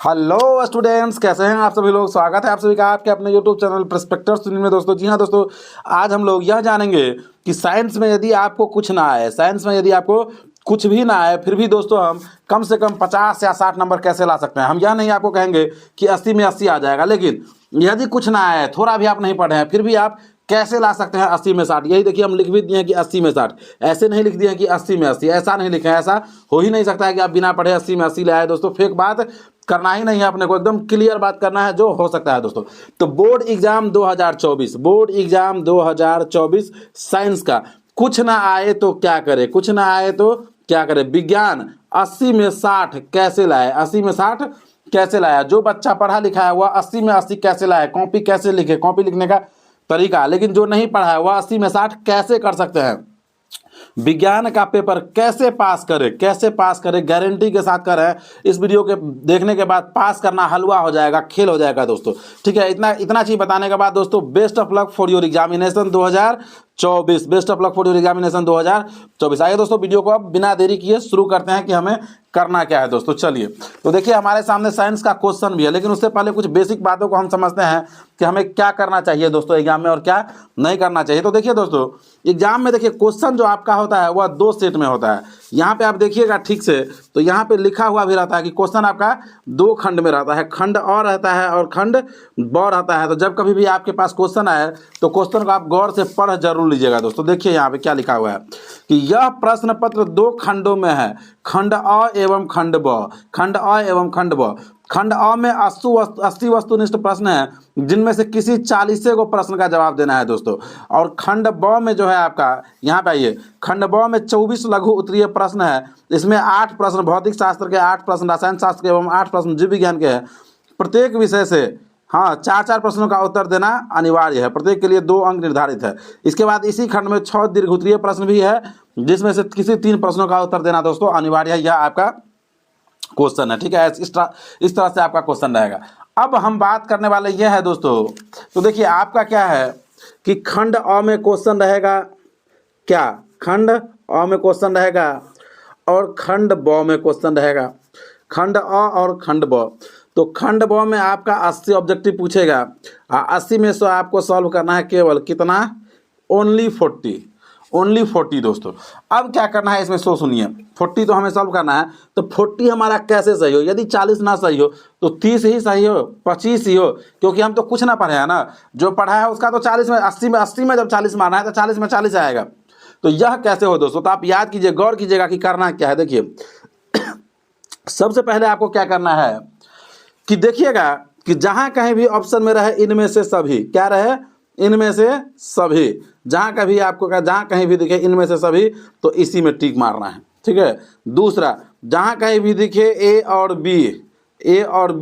Hello students, कैसे हैं आप सभी लोग। स्वागत है आप सभी का आपके अपने यूट्यूब चैनल प्रस्पेक्टर स्टूडियो में। दोस्तों जी हाँ दोस्तों, आज हम लोग यह जानेंगे कि साइंस में यदि आपको कुछ ना आए, साइंस में यदि आपको कुछ भी ना आए, फिर भी दोस्तों हम कम से कम 50 या 60 नंबर कैसे ला सकते हैं। हम यह नहीं आपको कहेंगे कि 80 में 80 आ जाएगा, लेकिन यदि कुछ ना आए, थोड़ा भी आप नहीं पढ़े हैं, फिर भी आप कैसे ला सकते हैं 80 में 60। यही देखिए, हम लिख भी दिए हैं कि 80 में 60, ऐसे नहीं लिख दिए हैं कि 80 में 80। ऐसा नहीं लिखे हैं, ऐसा हो ही नहीं सकता है कि आप बिना पढ़े 80 में 80 ले आए। दोस्तों फेक बात करना ही नहीं है, अपने को एकदम क्लियर बात करना है जो हो सकता है दोस्तों। तो board exam 2024, board exam 2024 science का कुछ ना आए तो क्या करे, कुछ ना आए तो क्या करे। विज्ञान 80 में 60 कैसे लाए, 80 में 60 कैसे लाया। जो बच्चा पढ़ा लिखा है वह 80 में 80 कैसे लाए, कॉपी कैसे लिखे, कॉपी लिखने का तरीका। लेकिन जो नहीं पढ़ा है वह 80 में 60 कैसे कर सकते हैं। विज्ञान का पेपर कैसे पास करे, कैसे पास करे, गारंटी के साथ करें। इस वीडियो के देखने के बाद पास करना हलवा हो जाएगा, खेल हो जाएगा दोस्तों। ठीक है, इतना चीज बताने के बाद दोस्तों, best of luck for your examination 2024, best of luck for your examination 2024। आइए दोस्तों, वीडियो को अब बिना देरी किए शुरू करते हैं कि हमें करना क्या है दोस्तों। चलिए, तो देखिए हमारे सामने साइंस का क्वेश्चन भी है, लेकिन उससे पहले कुछ बेसिक बातों को हम समझते हैं कि हमें क्या करना चाहिए दोस्तों एग्जाम में और क्या नहीं करना चाहिए। तो देखिए दोस्तों, एग्जाम में देखिए क्वेश्चन जो आपका होता है वह 2 सेट में होता है। यहाँ पे आप देखिएगा ठीक से, तो यहाँ पे लिखा हुआ भी रहता है कि क्वेश्चन आपका 2 खंड में रहता है, खंड अ रहता है और खंड ब रहता है। तो जब कभी भी आपके पास क्वेश्चन आए तो क्वेश्चन को आप गौर से पढ़ जरूर लीजिएगा दोस्तों। देखिए यहाँ पे क्या लिखा हुआ है कि यह प्रश्न पत्र 2 खंडों में है, खंड अ एवं खंड ब, खंड अ एवं खंड ब। खंड अ में 80 वस्तुनिष्ठ प्रश्न है, जिनमें से किसी 40 को प्रश्न का जवाब देना है दोस्तों। और खंड ब में जो है आपका, यहाँ पे आइए, खंड ब में 24 लघु उत्तरीय प्रश्न है। इसमें 8 प्रश्न भौतिक शास्त्र के, 8 प्रश्न रसायन शास्त्र के एवं 8 प्रश्न जीव विज्ञान के हैं। प्रत्येक विषय से 4 प्रश्नों का उत्तर देना अनिवार्य है, प्रत्येक के लिए 2 अंक निर्धारित है। इसके बाद इसी खंड में 6 दीर्घ उत्तरीय प्रश्न भी है, जिसमें से किसी 3 प्रश्नों का उत्तर देना दोस्तों अनिवार्य है। यह आपका क्वेश्चन है। ठीक है, इस तरह से आपका क्वेश्चन रहेगा। अब हम बात करने वाले ये है दोस्तों, तो देखिए आपका क्या है कि खंड अ में क्वेश्चन रहेगा, क्या खंड अ में क्वेश्चन रहेगा और खंड ब में क्वेश्चन रहेगा, खंड अ और खंड ब। तो खंड ब में आपका 80 ऑब्जेक्टिव पूछेगा, 80 में से आपको सॉल्व करना है केवल कितना, ओनली 40 दोस्तों। अब क्या करना है इसमें, सो सुनिए, 40 तो हमें सॉल्व करना है। तो 40 हमारा कैसे सही हो, यदि 40 ना सही हो तो 30 ही सही हो, 25 ही हो, क्योंकि हम तो कुछ ना पढ़े हैं ना। जो पढ़ा है उसका तो 40 में 80 में जब 40 मारना है तो 40 में 40 आएगा। तो यह कैसे हो दोस्तों, तो आप याद कीजिए, गौर कीजिएगा कि करना क्या है। देखिए सबसे पहले आपको क्या करना है कि देखिएगा कि जहां कहीं भी ऑप्शन में रहे इनमें से सभी, क्या रहे, इनमें से सभी, जहां कभी आपको जहां कहीं भी दिखे इनमें से सभी, तो इसी में टिक मारना है। ठीक है, दूसरा, जहां कहीं भी दिखे ए और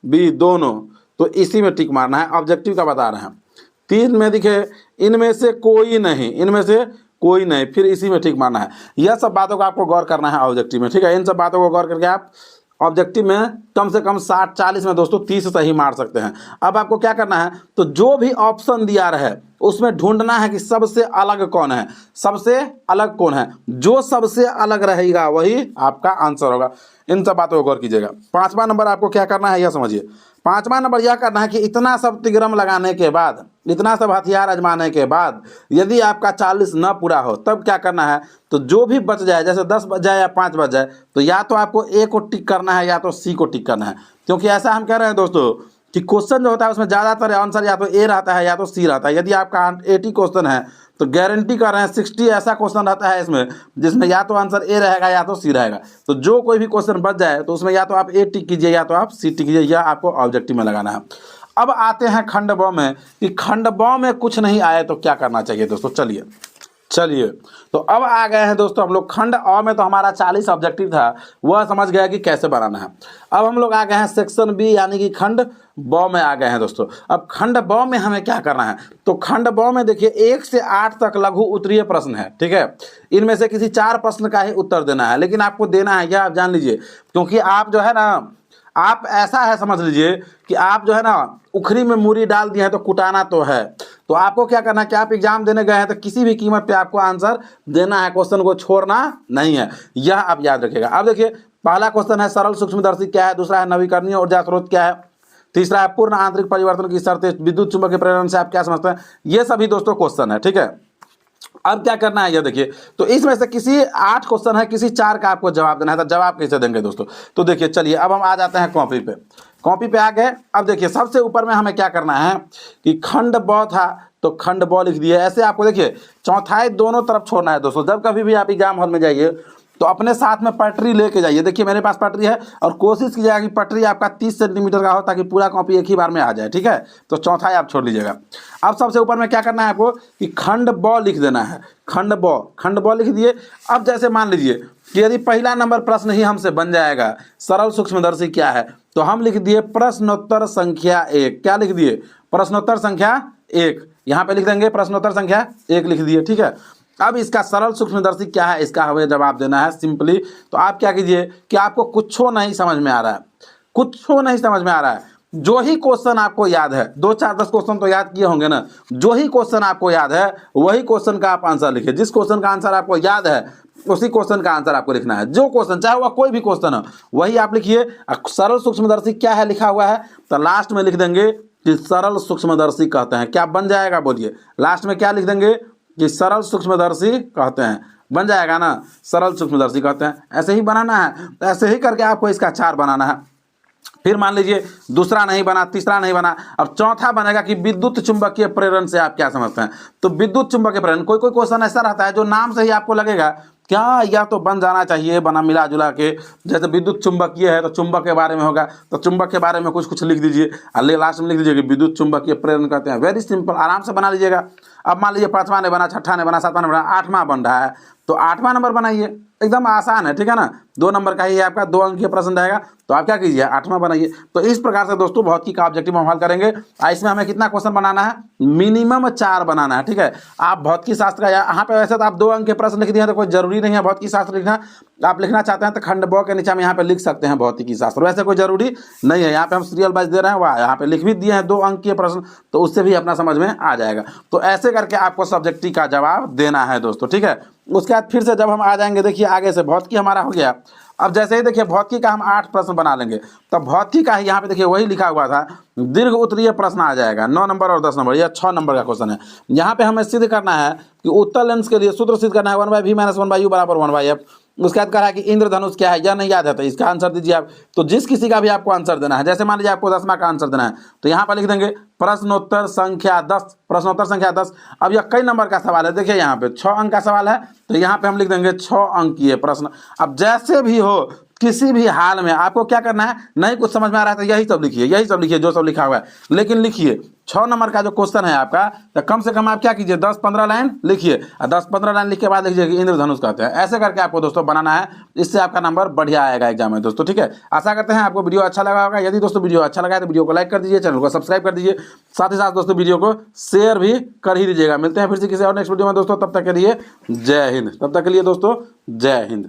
बी दोनों, तो इसी में टिक मारना है, ऑब्जेक्टिव का बता रहे हैं। 3 में दिखे इनमें से कोई नहीं, इनमें से कोई नहीं, फिर इसी में टिक मारना है। यह सब बातों को आपको गौर करना है ऑब्जेक्टिव में। ठीक है, इन सब बातों को गौर करके आप ऑब्जेक्टिव में कम से कम 60-40 में दोस्तों 30 सही मार सकते हैं। अब आपको क्या करना है, तो जो भी ऑप्शन दिया रहे उसमें ढूंढना है कि सबसे अलग कौन है, सबसे अलग कौन है। जो सबसे अलग रहेगा वही आपका आंसर होगा। इन सब बातों को गौर कीजिएगा। 5वां नंबर आपको क्या करना है यह समझिए। 5वां नंबर यह करना है कि इतना सब तिग्रम लगाने के बाद, इतना सब हथियार आजमाने के बाद यदि आपका 40 न पूरा हो, तब क्या करना है, तो जो भी बच जाए, जैसे 10 बच जाए या 5 बच जाए, तो या तो आपको ए को टिक करना है या तो सी को टिक करना है। क्योंकि ऐसा हम कह रहे हैं दोस्तों कि क्वेश्चन जो होता है उसमें ज़्यादातर आंसर या तो ए रहता है या तो सी रहता है। यदि आपका 80 क्वेश्चन है तो गारंटी कर रहे हैं 60 ऐसा क्वेश्चन रहता है इसमें, जिसमें या तो आंसर ए रहेगा या तो सी रहेगा। तो जो कोई भी क्वेश्चन बच जाए तो उसमें या तो आप ए टिक कीजिए या तो आप सी टिक कीजिए, यह आपको ऑब्जेक्टिव में लगाना है। अब आते हैं खंड ब में कि खंड ब में कुछ नहीं आए तो क्या करना चाहिए दोस्तों। चलिए, तो अब आ गए हैं दोस्तों हम लोग खंड अ में। तो हमारा 40 ऑब्जेक्टिव था, वह समझ गया कि कैसे बनाना है। अब हम लोग आ गए हैं सेक्शन बी, यानी कि खंड ब में आ गए हैं दोस्तों। अब खंड ब में हमें क्या करना है, तो खंड ब में देखिए 1 से 8 तक लघु उत्तरीय प्रश्न है। ठीक है, इनमें से किसी 4 प्रश्न का ही उत्तर देना है, लेकिन आपको देना है, यह आप जान लीजिए, क्योंकि आप जो है ना, आप ऐसा है समझ लीजिए कि आप जो है ना उखरी में मूरी डाल दिए हैं तो कुटाना तो है। तो आपको क्या करना है कि आप एग्जाम देने गए हैं तो किसी भी कीमत पे आपको आंसर देना है, क्वेश्चन को छोड़ना नहीं है, यह आप याद रखिएगा। अब देखिए पहला क्वेश्चन है सरल सूक्ष्मदर्शी क्या है, दूसरा है नवीकरणीय ऊर्जा स्रोत क्या है, तीसरा है पूर्ण आंतरिक परिवर्तन की शर्तें, विद्युत चुंबकीय प्रेरण से आप क्या समझते हैं। ये सभी दोस्तों क्वेश्चन है, ठीक है। अब क्या करना है ये देखिए, तो इसमें से किसी 8 क्वेश्चन है, किसी 4 का आपको जवाब देना है। तो जवाब कैसे देंगे दोस्तों, तो देखिए चलिए अब हम आ जाते हैं कॉपी पे। कॉपी पे आ गए। अब देखिए सबसे ऊपर में हमें क्या करना है कि खंड ब था तो खंड ब लिख दिए। ऐसे आपको देखिए चौथाई दोनों तरफ छोड़ना है दोस्तों। जब कभी भी आप एग्जाम हॉल में जाइए तो अपने साथ में पटरी लेके जाइए। देखिए मेरे पास पटरी है और कोशिश कीजिएगा कि पटरी आपका 30 सेंटीमीटर का हो ताकि पूरा कॉपी एक ही बार में आ जाए, ठीक है। तो चौथाई आप छोड़ लीजिएगा। अब सबसे ऊपर में क्या करना है आपको कि खंड ब लिख देना है। खंड ब लिख दिए। अब जैसे मान लीजिए कि यदि पहला नंबर प्रश्न ही हमसे बन जाएगा सरल सूक्ष्मदर्शी क्या है, तो हम लिख दिए प्रश्नोत्तर संख्या 1। क्या लिख दिए, प्रश्नोत्तर संख्या 1। यहाँ पे लिख देंगे प्रश्नोत्तर संख्या 1 लिख दिए, ठीक है। अब इसका सरल सूक्ष्मदर्शी क्या है, इसका हमें जवाब देना है सिंपली। तो आप क्या कीजिए कि आपको कुछ नहीं समझ में आ रहा है, कुछ नहीं समझ में आ रहा है, जो ही क्वेश्चन आपको याद है, 2 4 10 क्वेश्चन तो याद किए होंगे ना, जो ही क्वेश्चन आपको याद है वही क्वेश्चन का आप आंसर लिखिए। जिस क्वेश्चन का आंसर आपको याद है उसी क्वेश्चन का आंसर आपको लिखना है। जो क्वेश्चन चाहे वह कोई भी क्वेश्चन हो वही आप लिखिए। सरल सूक्ष्मदर्शी क्या है लिखा हुआ है तो लास्ट में लिख देंगे कि सरल सूक्ष्मदर्शी कहते हैं। क्या बन जाएगा बोलिए, लास्ट में क्या लिख देंगे कि सरल सूक्ष्मदर्शी कहते हैं। बन जाएगा ना, सरल सूक्ष्मदर्शी कहते हैं। ऐसे ही बनाना है। तो ऐसे ही करके आपको इसका 4 बनाना है। फिर मान लीजिए दूसरा नहीं बना, तीसरा नहीं बना, अब चौथा बनेगा कि विद्युत चुंबकीय प्रेरण से आप क्या समझते हैं। तो विद्युत चुंबकीय प्रेरण, कोई क्वेश्चन ऐसा रहता है जो नाम से ही आपको लगेगा क्या यह तो बन जाना चाहिए, बना मिला जुला के। जैसे विद्युत चुंबकीय है तो चुंबक के बारे में होगा, तो चुंबक के बारे में कुछ लिख दीजिए और लास्ट में लिख दीजिए कि विद्युत चुंबकीय प्रेरण कहते हैं। वेरी सिंपल, आराम से बना लीजिएगा। अब मान लीजिए 5वां नहीं बना, 6ठा नहीं बना, 7वां नहीं बना, 8वां बन रहा है तो 8वां नंबर बनाइए। एकदम आसान है, ठीक है ना। 2 नंबर का ही है आपका, 2 अंक का प्रश्न रहेगा तो आप क्या कीजिए 8वां बनाइए। तो इस प्रकार से दोस्तों भौतिकी का ऑब्जेक्टिव हम हल करेंगे। इसमें हमें कितना क्वेश्चन बनाना है, मिनिमम 4 बनाना है, ठीक है। आप भौतिकी शास्त्र का यहाँ पे वैसे तो आप 2 अंक के प्रश्न लिख दिए तो कोई जरूरी नहीं है भौतिकी शास्त्र लिखना। आप लिखना चाहते हैं तो खंड ब के नीचे हम यहाँ पे लिख सकते हैं भौतिकी शास्त्र, वैसे कोई जरूरी नहीं है। यहाँ पे हम सीरियल वाइज दे रहे हैं, वह यहाँ पे लिख भी दिए हैं 2 अंक के प्रश्न, तो उससे भी अपना समझ में आ जाएगा। तो ऐसे करके आपको सब्जेक्टिव का जवाब देना है दोस्तों, ठीक है। उसके बाद फिर से जब हम आ जाएंगे, देखिए आगे से भौतिकी हमारा हो गया। अब जैसे ही देखिए भौतिकी का हम 8 प्रश्न बना लेंगे, तो भौतिकी का ही यहाँ पे देखिए वही लिखा हुआ था, दीर्घ उत्तरीय प्रश्न आ जाएगा 9 नंबर और 10 नंबर, यह 6 नंबर का क्वेश्चन है। यहाँ पे हमें सिद्ध करना है कि उत्तल लेंस के लिए सूत्र सिद्ध करना है 1/v - 1/u = 1/f। उसके बाद कह रहा है कि इंद्रधनुष क्या है, यह नहीं याद है तो इसका आंसर दीजिए आप। तो जिस किसी का भी आपको आंसर देना है, जैसे मान लीजिए आपको 10वां का आंसर देना है तो यहाँ पर लिख देंगे प्रश्नोत्तर संख्या 10, प्रश्नोत्तर संख्या 10। अब यह कई नंबर का सवाल है, देखिए यहाँ पे 6 अंक का सवाल है तो यहाँ पे हम लिख देंगे 6 अंक ये प्रश्न। अब जैसे भी हो किसी भी हाल में आपको क्या करना है, नहीं कुछ समझ में आ रहा है तो यही सब लिखिए, यही सब लिखिए जो सब लिखा हुआ है, लेकिन लिखिए 6 नंबर का जो क्वेश्चन है आपका, तो कम से कम आप क्या कीजिए 10-15 लाइन लिखिए और 10-15 लाइन लिख के बाद लिखिए कि इंद्रधनुष कहते हैं। ऐसे करके आपको दोस्तों बनाना है, इससे आपका नंबर बढ़िया आएगा एग्जाम में दोस्तों, ठीक है। आशा करते हैं आपको वीडियो अच्छा लगा होगा। यदि दोस्तों वीडियो अच्छा लगा है तो वीडियो को लाइक कर दीजिए, चैनल को सब्सक्राइब कर दीजिए, साथ ही साथ दोस्तों वीडियो को शेयर भी कर ही दीजिएगा। मिलते हैं फिर से किसी और नेक्स्ट वीडियो में दोस्तों, तब तक के लिए जय हिंद। तब तक के लिए दोस्तों जय हिंद।